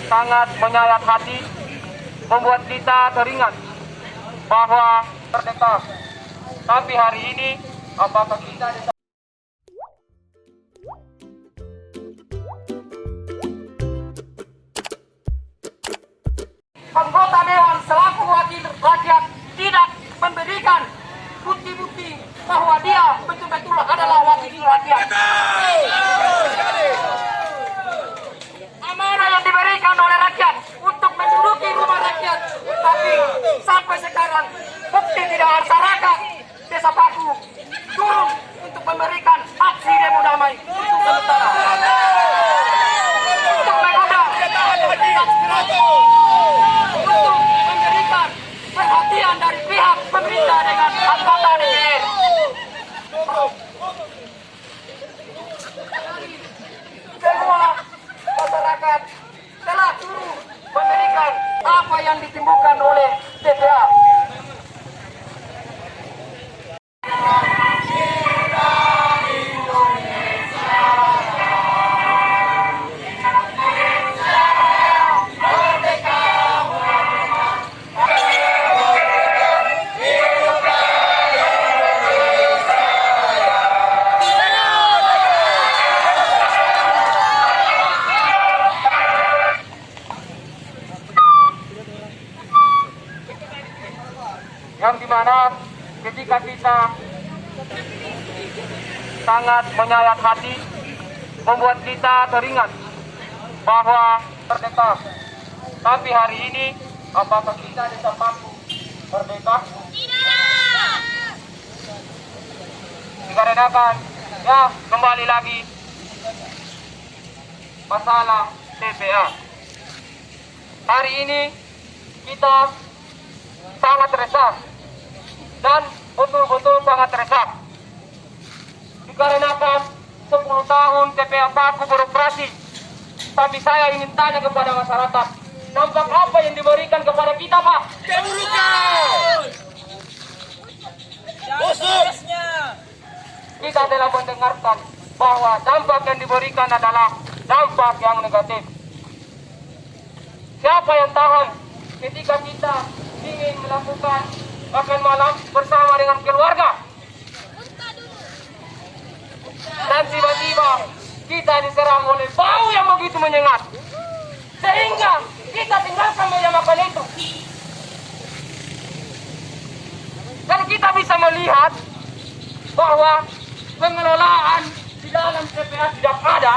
sangat menyayat hati, membuat kita teringat bahwa merdeka. Tapi hari ini, apakah kita anggota Dewan selaku wakil rakyat tidak memberikan bukti-bukti bahwa dia betul-betul adalah wakil rakyat. Amanah yang diberikan oleh rakyat untuk menduduki rumah rakyat, tapi sampai sekarang bukti tidak masyarakat Desa Paku turun untuk memberikan aksi demo damai untuk sementara. Untuk mengundang untuk memberikan perhatian dari pihak pemerintah dengan anggota DPR. Semua masyarakat telah turun memberikan apa yang ditimbulkan oleh TPA. Yang dimana ketika kita sangat menyayat hati, membuat kita teringat bahwa merdeka. Tapi hari ini, apakah kita Desa Paku merdeka? Tidak. Dikarenakan, ya kembali lagi masalah TPA. Hari ini kita sangat resah dan betul-betul sangat resah dikarenakan 10 tahun TPA Paku beroperasi. Tapi saya ingin tanya kepada masyarakat, dampak apa yang diberikan kepada kita, Pak? Keburukan. Kita telah mendengarkan bahwa dampak yang diberikan adalah dampak yang negatif. Siapa yang tahan ketika kita ingin melakukan makan malam bersama dengan keluarga dan tiba-tiba kita diserang oleh bau yang begitu menyengat sehingga kita tinggalkan meja makan itu. Dan kita bisa melihat bahwa pengelolaan di dalam TPA tidak ada,